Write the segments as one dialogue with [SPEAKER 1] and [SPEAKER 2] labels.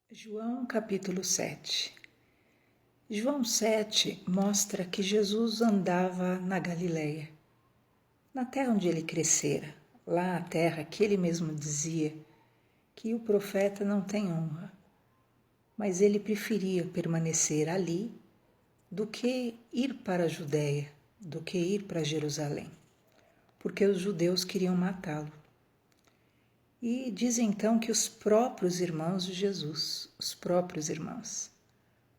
[SPEAKER 1] João capítulo 7. João 7 mostra que Jesus andava na Galileia, na terra onde ele crescera, lá a terra que ele mesmo dizia que o profeta não tem honra, mas ele preferia permanecer ali do que ir para a Judéia, do que ir para Jerusalém, porque os judeus queriam matá-lo. E diz então que os próprios irmãos de Jesus, os próprios irmãos,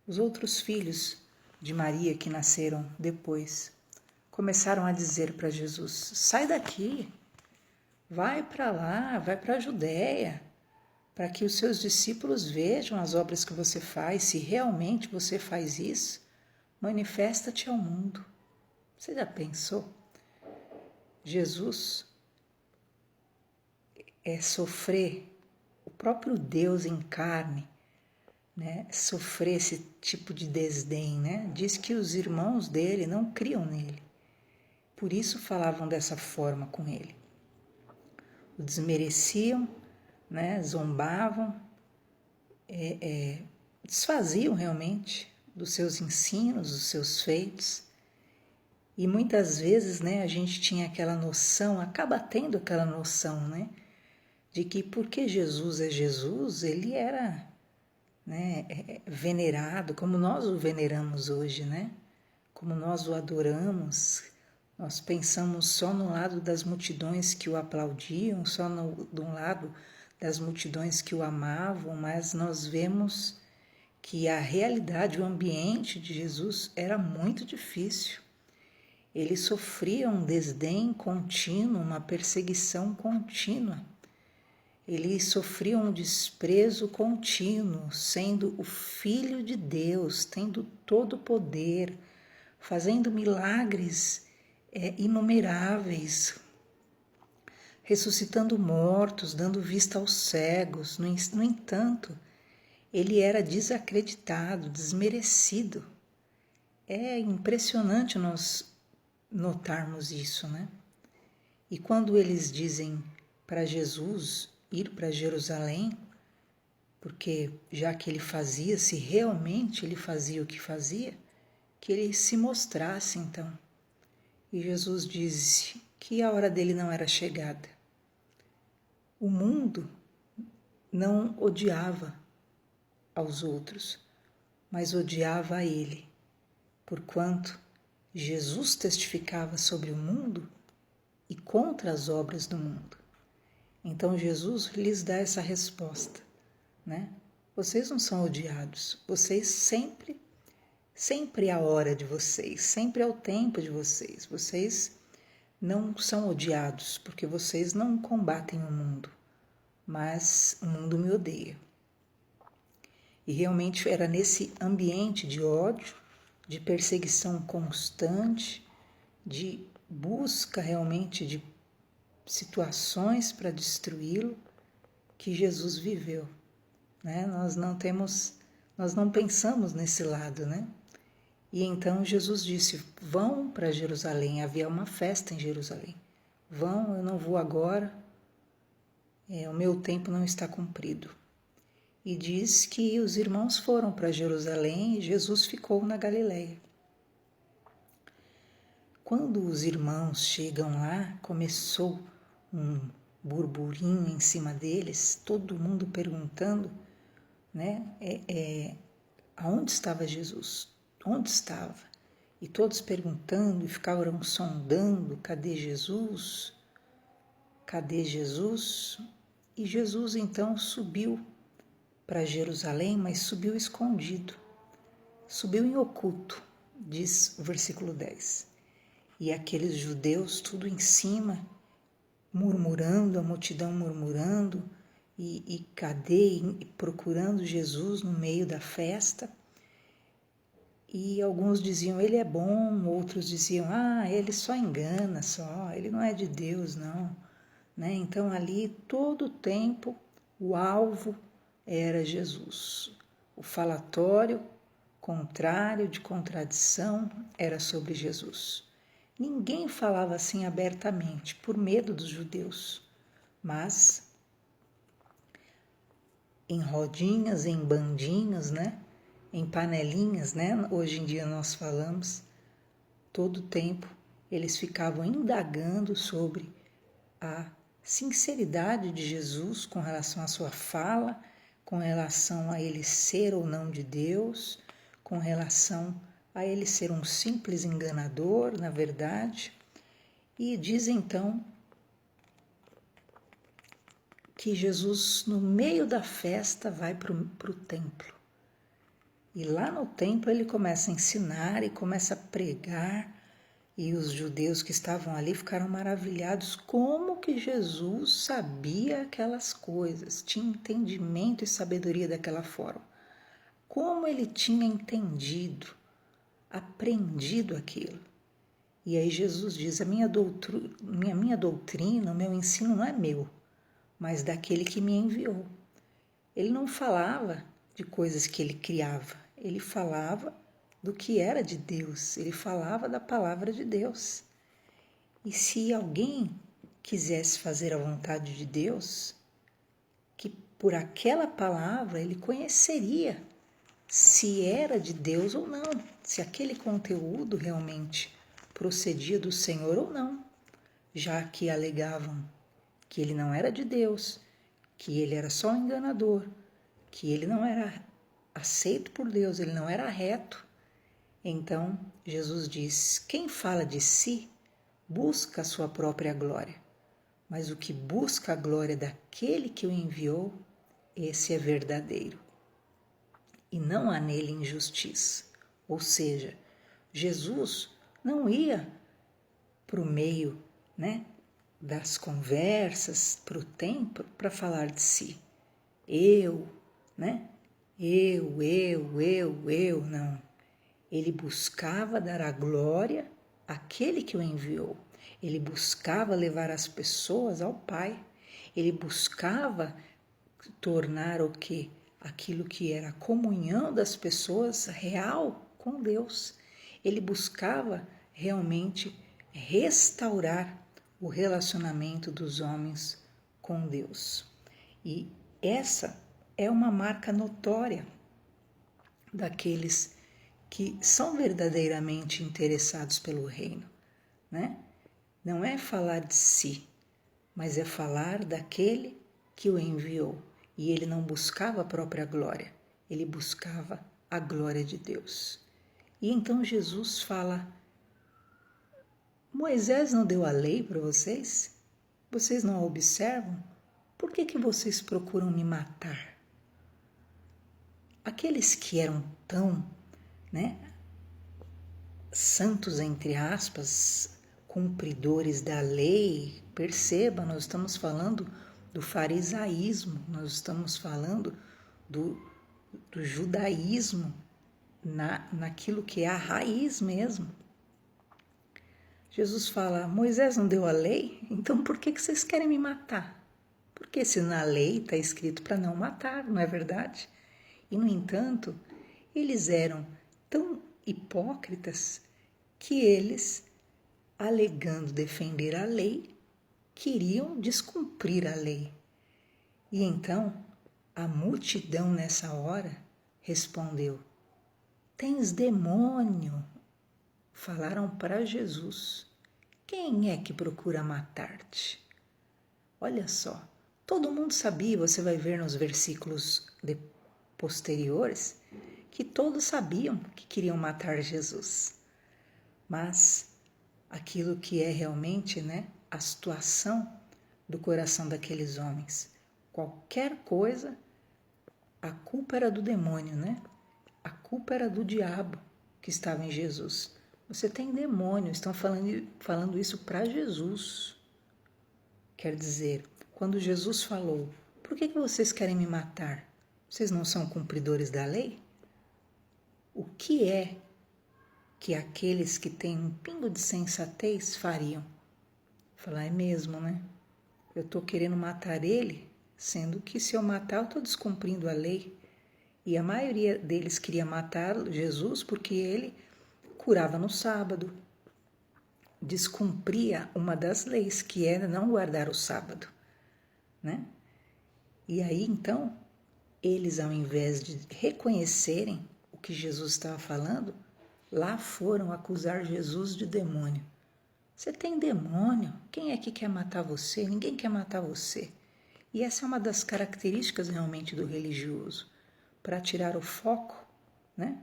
[SPEAKER 1] os outros filhos de Maria que nasceram depois, começaram a dizer para Jesus: sai daqui, vai para lá, vai para a Judéia, para que os seus discípulos vejam as obras que você faz. Se realmente você faz isso, manifesta-te ao mundo. Você já pensou? Jesus é sofrer, o próprio Deus em carne, né, sofrer esse tipo de desdém, né? Diz que os irmãos dele não criam nele, por isso falavam dessa forma com ele. O desmereciam, né? Zombavam, desfaziam realmente dos seus ensinos, dos seus feitos. E muitas vezes, né, a gente tinha aquela noção, acaba tendo aquela noção, né, de que porque Jesus é Jesus, ele era, né, venerado, como nós o veneramos hoje, né? Como nós o adoramos. Nós pensamos só no lado das multidões que o aplaudiam, só de um lado das multidões que o amavam, mas nós vemos que a realidade, o ambiente de Jesus era muito difícil. Ele sofria um desdém contínuo, uma perseguição contínua. Ele sofria um desprezo contínuo, sendo o Filho de Deus, tendo todo o poder, fazendo milagres inumeráveis, ressuscitando mortos, dando vista aos cegos. No entanto, ele era desacreditado, desmerecido. É impressionante nós notarmos isso, né? E quando eles dizem para Jesus ir para Jerusalém, porque já que ele fazia, se realmente ele fazia o que fazia, que ele se mostrasse então. E Jesus disse que a hora dele não era chegada. O mundo não odiava aos outros, mas odiava a ele, porquanto Jesus testificava sobre o mundo e contra as obras do mundo. Então Jesus lhes dá essa resposta, né? Vocês não são odiados, vocês sempre é a hora de vocês, sempre é o tempo de vocês. Vocês não são odiados porque vocês não combatem o mundo, mas o mundo me odeia. E realmente era nesse ambiente de ódio, de perseguição constante, de busca realmente de situações para destruí-lo, que Jesus viveu, né? Nós não pensamos nesse lado, né? E então Jesus disse: vão para Jerusalém. Havia uma festa em Jerusalém. Vão, eu não vou agora, o meu tempo não está cumprido. E diz que os irmãos foram para Jerusalém e Jesus ficou na Galileia. Quando os irmãos chegam lá, começou um burburinho em cima deles, todo mundo perguntando, né, aonde estava Jesus? Onde estava? E todos perguntando e ficaram sondando: cadê Jesus? Cadê Jesus? E Jesus então subiu para Jerusalém, mas subiu escondido, subiu em oculto, diz o versículo 10. E aqueles judeus tudo em cima, murmurando, a multidão murmurando, e cadê? E procurando Jesus no meio da festa. E alguns diziam: ele é bom, outros diziam: ele só engana, ele não é de Deus, não. Né? Então ali todo o tempo o alvo era Jesus. O falatório contrário de contradição era sobre Jesus. Ninguém falava assim abertamente, por medo dos judeus, mas em rodinhas, em bandinhos, né? Em panelinhas, né? Hoje em dia nós falamos, todo o tempo eles ficavam indagando sobre a sinceridade de Jesus com relação à sua fala, com relação a ele ser ou não de Deus, com relação a ele ser um simples enganador, na verdade. E diz então que Jesus, no meio da festa, vai para o templo. E lá no templo ele começa a ensinar e começa a pregar, e os judeus que estavam ali ficaram maravilhados como que Jesus sabia aquelas coisas, tinha entendimento e sabedoria daquela forma. Como ele tinha entendido, aprendido aquilo. E aí Jesus diz, a minha doutrina, o meu ensino não é meu, mas daquele que me enviou. Ele não falava de coisas que ele criava, ele falava do que era de Deus, ele falava da palavra de Deus. E se alguém quisesse fazer a vontade de Deus, que por aquela palavra ele conheceria se era de Deus ou não, se aquele conteúdo realmente procedia do Senhor ou não, já que alegavam que ele não era de Deus, que ele era só um enganador, que ele não era aceito por Deus, ele não era reto. Então Jesus diz, quem fala de si busca a sua própria glória, mas o que busca a glória daquele que o enviou, esse é verdadeiro. E não há nele injustiça. Ou seja, Jesus não ia para o meio, né, das conversas, para o templo, para falar de si. Né? Eu, não. Ele buscava dar a glória àquele que o enviou. Ele buscava levar as pessoas ao Pai. Ele buscava tornar o quê? Aquilo que era a comunhão das pessoas real com Deus. Ele buscava realmente restaurar o relacionamento dos homens com Deus. E essa é uma marca notória daqueles que são verdadeiramente interessados pelo reino, né? Não é falar de si, mas é falar daquele que o enviou. E ele não buscava a própria glória, ele buscava a glória de Deus. E então Jesus fala, Moisés não deu a lei para vocês? Vocês não a observam? Por que vocês procuram me matar? Aqueles que eram tão, né, santos, entre aspas, cumpridores da lei, perceba, nós estamos falando do farisaísmo, nós estamos falando do judaísmo, naquilo que é a raiz mesmo. Jesus fala, Moisés não deu a lei? Então por que vocês querem me matar? Porque se na lei está escrito para não matar, não é verdade? E, no entanto, eles eram tão hipócritas que eles, alegando defender a lei, queriam descumprir a lei. E então, a multidão nessa hora respondeu, tens demônio. Falaram para Jesus, quem é que procura matar-te? Olha só, todo mundo sabia, você vai ver nos versículos posteriores, que todos sabiam que queriam matar Jesus. Mas aquilo que é realmente, né, a situação do coração daqueles homens, qualquer coisa, a culpa era do demônio, né? A culpa era do diabo que estava em Jesus. Você tem demônio, estão falando isso para Jesus. Quer dizer, quando Jesus falou, por que vocês querem me matar? Vocês não são cumpridores da lei? O que é que aqueles que têm um pingo de sensatez fariam? Falar, é mesmo, né? Eu estou querendo matar ele, sendo que se eu matar eu estou descumprindo a lei. E a maioria deles queria matar Jesus porque ele curava no sábado, descumpria uma das leis, que era não guardar o sábado, né? E aí, então, eles, ao invés de reconhecerem o que Jesus estava falando, lá foram acusar Jesus de demônio. Você tem demônio? Quem é que quer matar você? Ninguém quer matar você. E essa é uma das características realmente do religioso, para tirar o foco, né?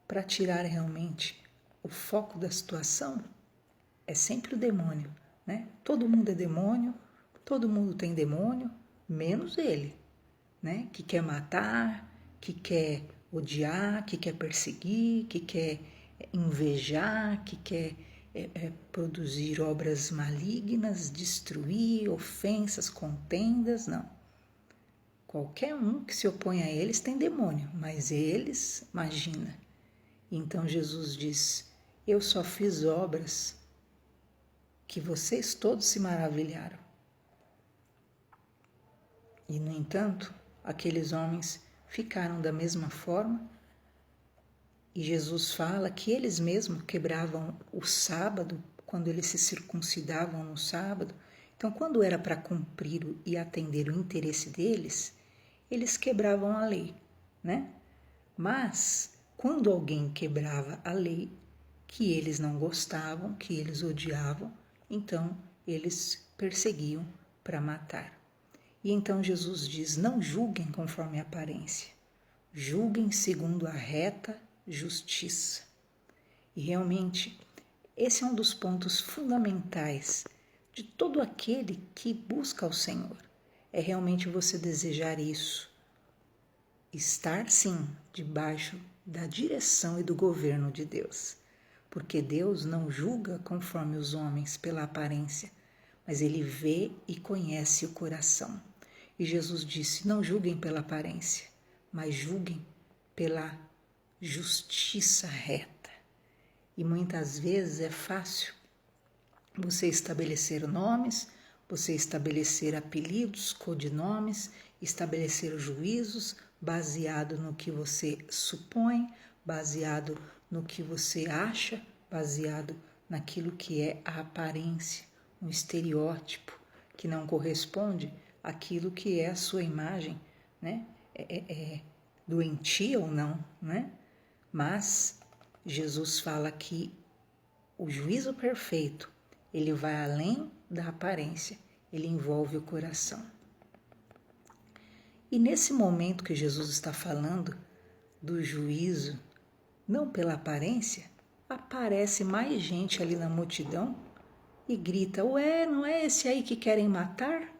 [SPEAKER 1] Para tirar realmente o foco da situação, é sempre o demônio, né? Todo mundo é demônio, todo mundo tem demônio, menos ele, né? Que quer matar, que quer odiar, que quer perseguir, que quer invejar, que quer produzir obras malignas, destruir, ofensas, contendas, não. Qualquer um que se opõe a eles tem demônio, mas eles, imagina. Então Jesus diz, eu só fiz obras que vocês todos se maravilharam. E, no entanto, aqueles homens ficaram da mesma forma. E Jesus fala que eles mesmos quebravam o sábado, quando eles se circuncidavam no sábado. Então, quando era para cumprir e atender o interesse deles, eles quebravam a lei, né? Mas, quando alguém quebrava a lei, que eles não gostavam, que eles odiavam, então eles perseguiam para matar. E então Jesus diz, não julguem conforme a aparência, julguem segundo a reta justiça. E realmente, esse é um dos pontos fundamentais de todo aquele que busca o Senhor. É realmente você desejar isso. Estar, sim, debaixo da direção e do governo de Deus. Porque Deus não julga conforme os homens pela aparência, mas Ele vê e conhece o coração. E Jesus disse, não julguem pela aparência, mas julguem pela justiça reta. E muitas vezes é fácil você estabelecer nomes, você estabelecer apelidos, codinomes, estabelecer juízos baseado no que você supõe, baseado no que você acha, baseado naquilo que é a aparência, um estereótipo que não corresponde àquilo que é a sua imagem, né? Doentia ou não, né? Mas Jesus fala que o juízo perfeito, ele vai além da aparência, ele envolve o coração. E nesse momento que Jesus está falando do juízo, não pela aparência, aparece mais gente ali na multidão e grita, ué, não é esse aí que querem matar?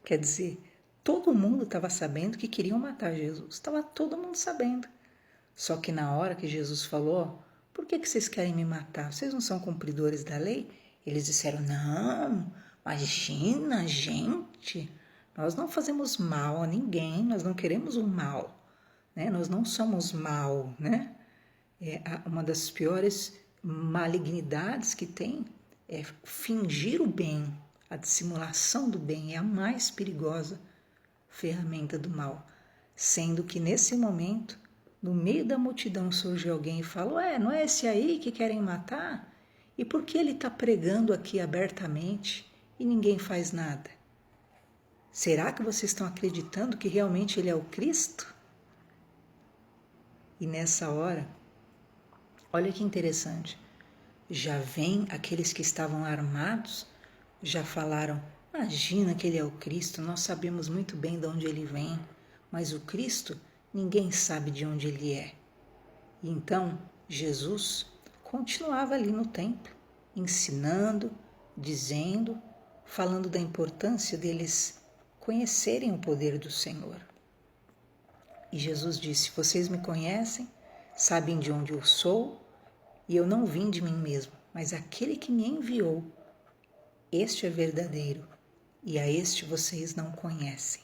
[SPEAKER 1] Quer dizer, todo mundo estava sabendo que queriam matar Jesus, estava todo mundo sabendo. Só que na hora que Jesus falou, por que vocês querem me matar? Vocês não são cumpridores da lei? Eles disseram, não, imagina, gente, nós não fazemos mal a ninguém, nós não queremos o mal, né? Nós não somos mal, né? Uma das piores malignidades que tem é fingir o bem, a dissimulação do bem é a mais perigosa ferramenta do mal, sendo que nesse momento, no meio da multidão surge alguém e fala, ué, não é esse aí que querem matar? E por que ele está pregando aqui abertamente e ninguém faz nada? Será que vocês estão acreditando que realmente ele é o Cristo? E nessa hora, olha que interessante, já vem aqueles que estavam armados, já falaram, imagina que ele é o Cristo, nós sabemos muito bem de onde ele vem, mas o Cristo, ninguém sabe de onde ele é. E então, Jesus continuava ali no templo, ensinando, dizendo, falando da importância deles conhecerem o poder do Senhor. E Jesus disse, vocês me conhecem, sabem de onde eu sou, e eu não vim de mim mesmo, mas aquele que me enviou, este é verdadeiro, e a este vocês não conhecem.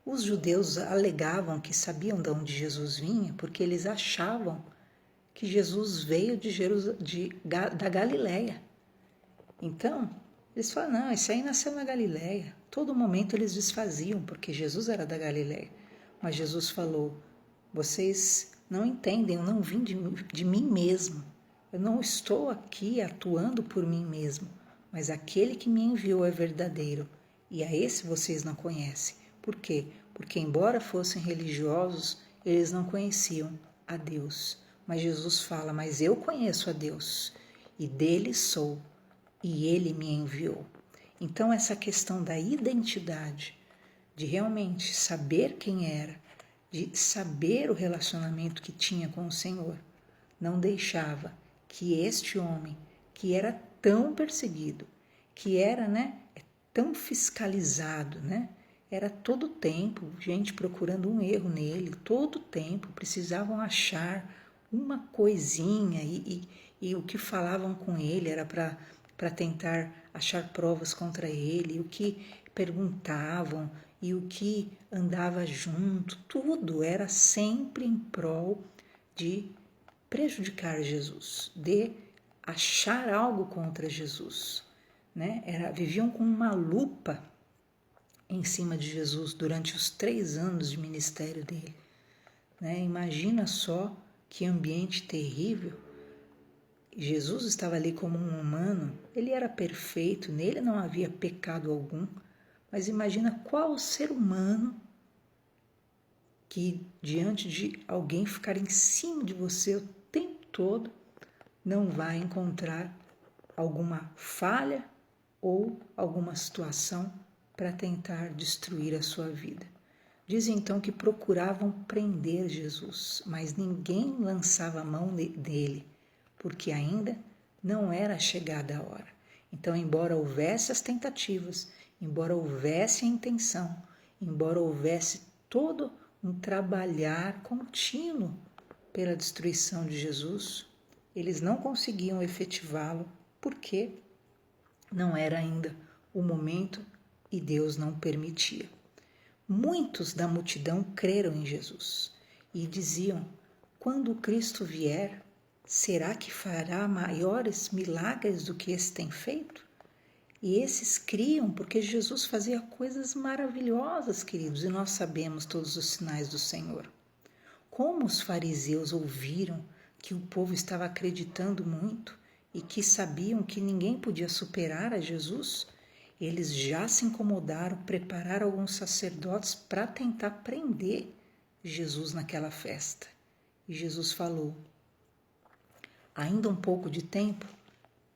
[SPEAKER 1] Os judeus alegavam que sabiam de onde Jesus vinha, porque eles achavam que Jesus veio da Galileia. Então, eles falaram, não, esse aí nasceu na Galileia. Todo momento eles desfaziam, porque Jesus era da Galileia. Mas Jesus falou, vocês não entendem, eu não vim de mim mesmo. Eu não estou aqui atuando por mim mesmo, mas aquele que me enviou é verdadeiro, e a esse vocês não conhecem. Por quê? porque embora fossem religiosos, eles não conheciam a Deus. Mas Jesus fala, mas eu conheço a Deus, e dele sou, e ele me enviou. Então essa questão da identidade, de realmente saber quem era, de saber o relacionamento que tinha com o Senhor, não deixava que este homem, que era tão perseguido, que era, tão fiscalizado, era todo tempo gente procurando um erro nele, todo tempo precisavam achar uma coisinha e o que falavam com ele era para tentar achar provas contra ele, o que perguntavam e o que andava junto, tudo era sempre em prol de prejudicar Jesus, de achar algo contra Jesus. Viviam com uma lupa em cima de Jesus durante os 3 anos de ministério dele. Imagina só que ambiente terrível. Jesus estava ali como um humano, ele era perfeito, nele não havia pecado algum, mas imagina qual ser humano que diante de alguém ficar em cima de você o tempo todo não vai encontrar alguma falha ou alguma situação para tentar destruir a sua vida. Diz então que procuravam prender Jesus, mas ninguém lançava a mão dele, porque ainda não era chegada a hora. Então, embora houvesse as tentativas, embora houvesse a intenção, embora houvesse todo um trabalhar contínuo pela destruição de Jesus, eles não conseguiam efetivá-lo porque não era ainda o momento e Deus não permitia. Muitos da multidão creram em Jesus e diziam: quando Cristo vier, será que fará maiores milagres do que esse tem feito? E esses criam porque Jesus fazia coisas maravilhosas, queridos, e nós sabemos todos os sinais do Senhor. Como os fariseus ouviram que o povo estava acreditando muito e que sabiam que ninguém podia superar a Jesus, eles já se incomodaram, prepararam alguns sacerdotes para tentar prender Jesus naquela festa. E Jesus falou: ainda um pouco de tempo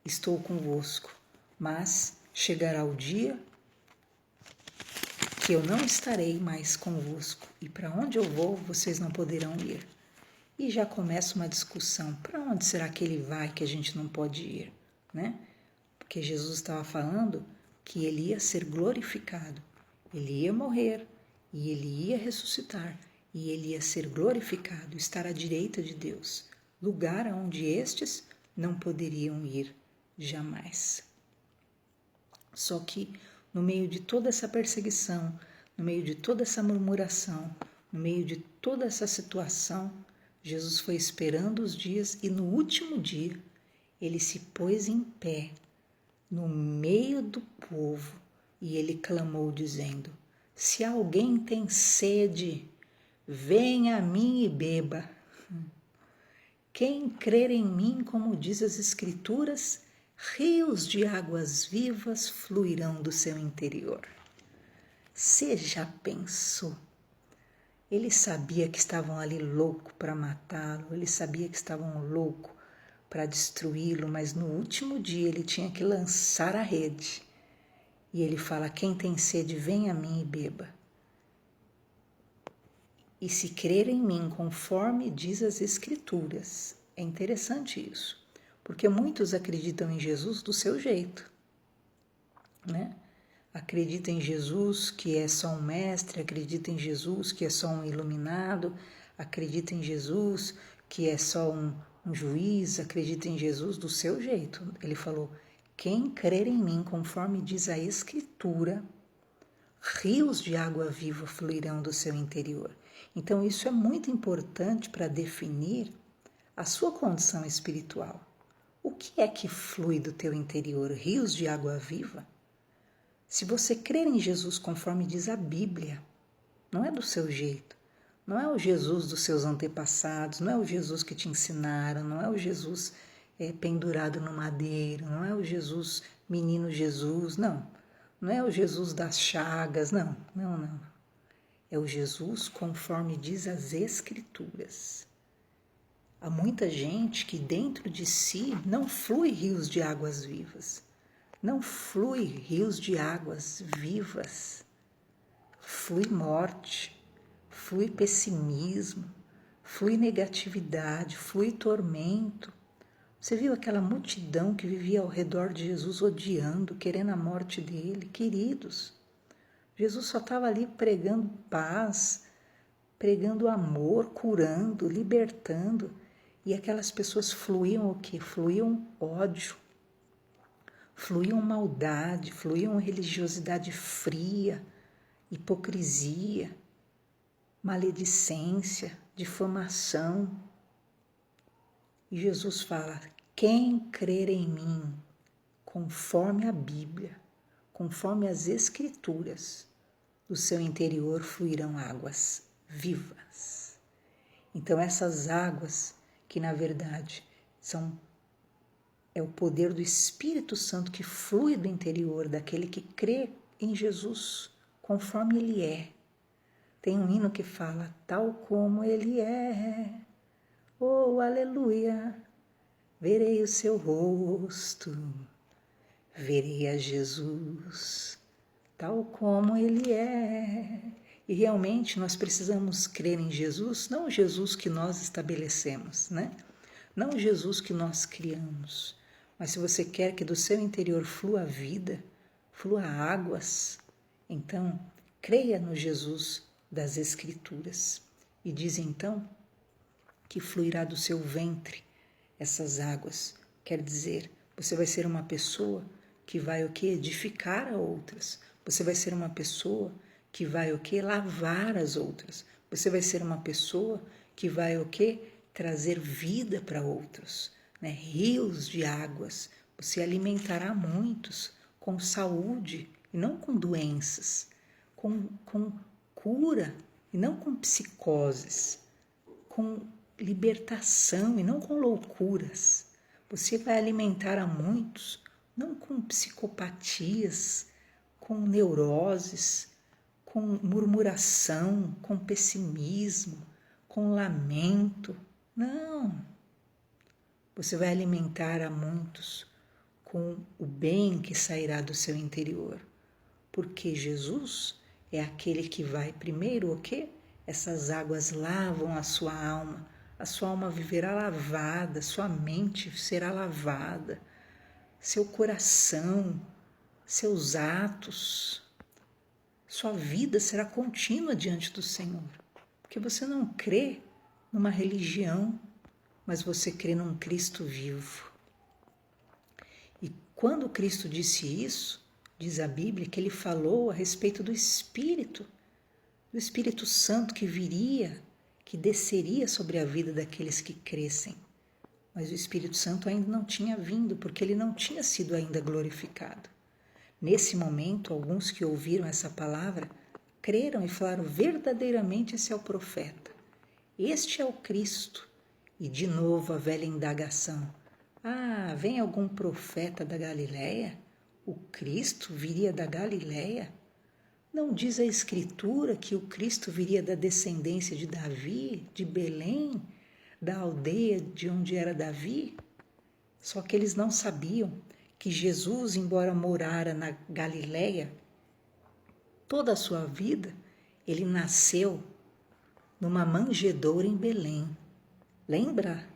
[SPEAKER 1] estou convosco, mas chegará o dia que eu não estarei mais convosco, e para onde eu vou, vocês não poderão ir. E já começa uma discussão, para onde será que ele vai que a gente não pode ir, Porque Jesus estava falando que ele ia ser glorificado, ele ia morrer, e ele ia ressuscitar, e ele ia ser glorificado, estar à direita de Deus, lugar aonde estes não poderiam ir jamais. Só que no meio de toda essa perseguição, no meio de toda essa murmuração, no meio de toda essa situação, Jesus foi esperando os dias e no último dia ele se pôs em pé no meio do povo e ele clamou dizendo: se alguém tem sede, venha a mim e beba. Quem crer em mim, como diz as Escrituras, rios de águas vivas fluirão do seu interior. Você já pensou? Ele sabia que estavam ali loucos para matá-lo, ele sabia que estavam loucos para destruí-lo, mas no último dia ele tinha que lançar a rede. E ele fala: quem tem sede, vem a mim e beba. E se crer em mim, conforme diz as Escrituras. É interessante isso, porque muitos acreditam em Jesus do seu jeito, Acredita em Jesus que é só um mestre, acredita em Jesus que é só um iluminado, acredita em Jesus que é só um juiz, acredita em Jesus do seu jeito. Ele falou: quem crer em mim, conforme diz a Escritura, rios de água viva fluirão do seu interior. Então isso é muito importante para definir a sua condição espiritual. O que é que flui do teu interior? Rios de água viva? Se você crer em Jesus conforme diz a Bíblia, não é do seu jeito, não é o Jesus dos seus antepassados, não é o Jesus que te ensinaram, não é o Jesus pendurado no madeiro, não é o Jesus, menino Jesus, não é o Jesus das chagas, não. É o Jesus conforme diz as Escrituras. Há muita gente que dentro de si não flui rios de águas vivas. Não flui rios de águas vivas. Flui morte, flui pessimismo, flui negatividade, flui tormento. Você viu aquela multidão que vivia ao redor de Jesus odiando, querendo a morte dele? Queridos, Jesus só estava ali pregando paz, pregando amor, curando, libertando. E aquelas pessoas fluíam o quê? Fluíam ódio, fluíam maldade, fluíam religiosidade fria, hipocrisia, maledicência, difamação. E Jesus fala: quem crer em mim, conforme a Bíblia, conforme as Escrituras, do seu interior fluirão águas vivas. Então essas águas, que na verdade é o poder do Espírito Santo que flui do interior daquele que crê em Jesus, conforme Ele é. Tem um hino que fala: tal como Ele é, oh aleluia, verei o seu rosto, verei a Jesus, tal como Ele é. E realmente nós precisamos crer em Jesus, não o Jesus que nós estabelecemos, né? Não o Jesus que nós criamos, mas se você quer que do seu interior flua vida, flua águas, então creia no Jesus das Escrituras. E diz então que fluirá do seu ventre essas águas. Quer dizer, você vai ser uma pessoa que vai o quê? Edificar a outras. Você vai ser uma pessoa que vai o quê? Lavar as outras. Você vai ser uma pessoa que vai o quê? Trazer vida para outros, né? Rios de águas. Você alimentará muitos com saúde e não com doenças, com cura e não com psicoses, com libertação e não com loucuras. Você vai alimentar a muitos não com psicopatias, com neuroses, com murmuração, com pessimismo, com lamento. Não. Você vai alimentar a muitos com o bem que sairá do seu interior. Porque Jesus é aquele que vai primeiro o quê? Essas águas lavam a sua alma viverá lavada, sua mente será lavada, seu coração, seus atos, sua vida será contínua diante do Senhor, porque você não crê numa religião, mas você crê num Cristo vivo. E quando Cristo disse isso, diz a Bíblia que ele falou a respeito do Espírito Santo que viria, que desceria sobre a vida daqueles que crescem. Mas o Espírito Santo ainda não tinha vindo, porque ele não tinha sido ainda glorificado. Nesse momento, alguns que ouviram essa palavra creram e falaram: verdadeiramente esse é o profeta, este é o Cristo. E de novo a velha indagação: ah, vem algum profeta da Galileia? O Cristo viria da Galileia? Não diz a Escritura que o Cristo viria da descendência de Davi, de Belém, da aldeia de onde era Davi? Só que eles não sabiam que Jesus, embora morara na Galileia toda a sua vida, ele nasceu numa manjedoura em Belém. Lembra?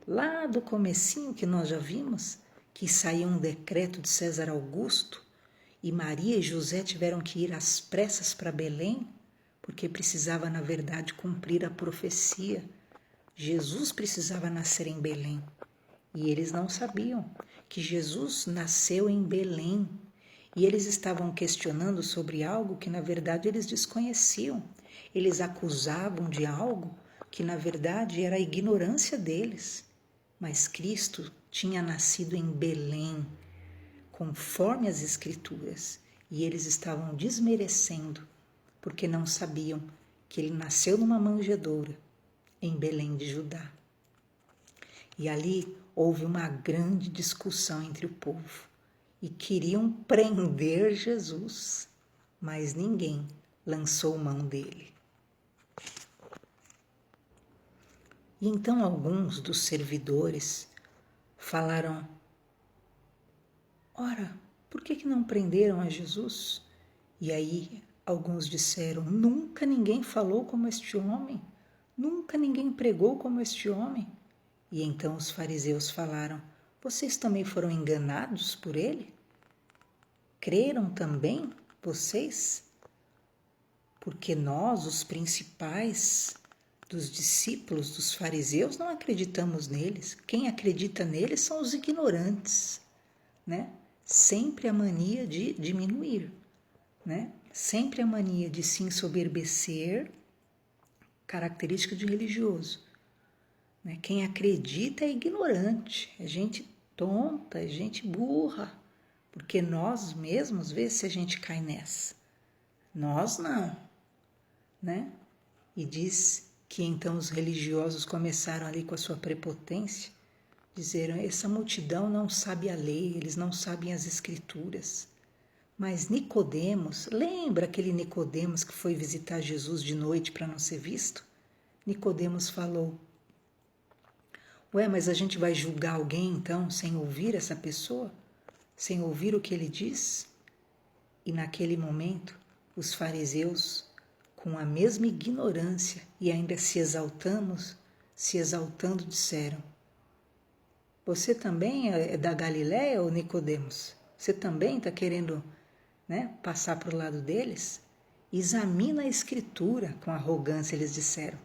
[SPEAKER 1] Lá do comecinho que nós já vimos, que saiu um decreto de César Augusto, e Maria e José tiveram que ir às pressas para Belém, porque precisava, na verdade, cumprir a profecia. Jesus precisava nascer em Belém. E eles não sabiam que Jesus nasceu em Belém. E eles estavam questionando sobre algo que, na verdade, eles desconheciam. Eles acusavam de algo que, na verdade, era a ignorância deles. Mas Cristo tinha nascido em Belém, conforme as Escrituras, e eles estavam desmerecendo, porque não sabiam que ele nasceu numa manjedoura, em Belém de Judá. E ali houve uma grande discussão entre o povo, e queriam prender Jesus, mas ninguém lançou mão dele. E então alguns dos servidores falaram: ora, por que não prenderam a Jesus? E aí alguns disseram: nunca ninguém falou como este homem, nunca ninguém pregou como este homem. E então os fariseus falaram: vocês também foram enganados por ele? Creram também vocês? Porque nós, os principais dos discípulos dos fariseus, não acreditamos neles. Quem acredita neles são os ignorantes, né? Sempre a mania de diminuir, né? Sempre a mania de se ensoberbecer, característica de religioso. Né? Quem acredita é ignorante, é gente tonta, é gente burra, porque nós mesmos, vê se a gente cai nessa. Nós não, né? E diz que então os religiosos começaram ali com a sua prepotência, dizeram: essa multidão não sabe a lei, eles não sabem as escrituras. Mas Nicodemos, lembra aquele Nicodemos que foi visitar Jesus de noite para não ser visto? Nicodemos falou: ué, mas a gente vai julgar alguém então sem ouvir essa pessoa? Sem ouvir o que ele diz? E naquele momento, os fariseus, com a mesma ignorância e ainda se exaltando, disseram: você também é da Galiléia, ou Nicodemos? Você também está querendo, né, passar para o lado deles? Examina a escritura, com arrogância eles disseram,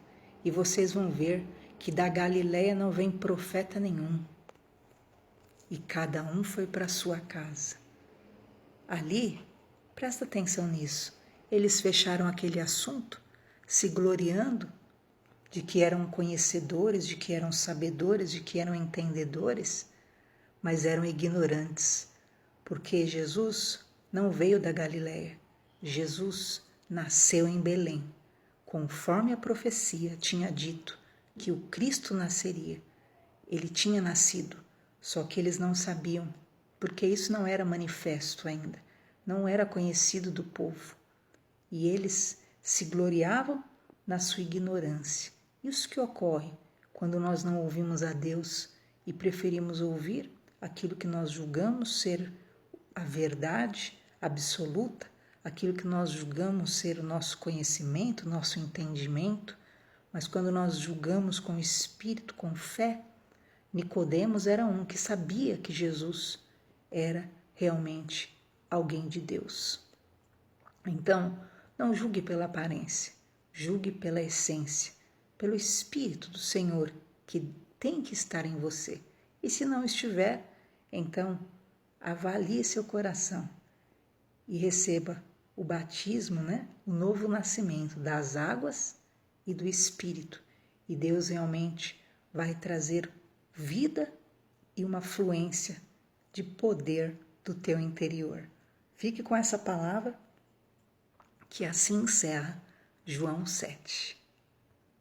[SPEAKER 1] e vocês vão ver que da Galiléia não vem profeta nenhum. E cada um foi para sua casa. Ali, presta atenção nisso, eles fecharam aquele assunto, se gloriando de que eram conhecedores, de que eram sabedores, de que eram entendedores, mas eram ignorantes, porque Jesus não veio da Galiléia. Jesus nasceu em Belém, conforme a profecia tinha dito que o Cristo nasceria. Ele tinha nascido, só que eles não sabiam, porque isso não era manifesto ainda, não era conhecido do povo. E eles se gloriavam na sua ignorância. Isso que ocorre quando nós não ouvimos a Deus e preferimos ouvir aquilo que nós julgamos ser a verdade absoluta, aquilo que nós julgamos ser o nosso conhecimento, nosso entendimento, mas quando nós julgamos com espírito, com fé, Nicodemos era um que sabia que Jesus era realmente alguém de Deus. Então, não julgue pela aparência, julgue pela essência, pelo Espírito do Senhor que tem que estar em você. E se não estiver, então avalie seu coração e receba o batismo, né? O novo nascimento das águas e do Espírito. E Deus realmente vai trazer vida e uma fluência de poder do teu interior. Fique com essa palavra que assim encerra João 7.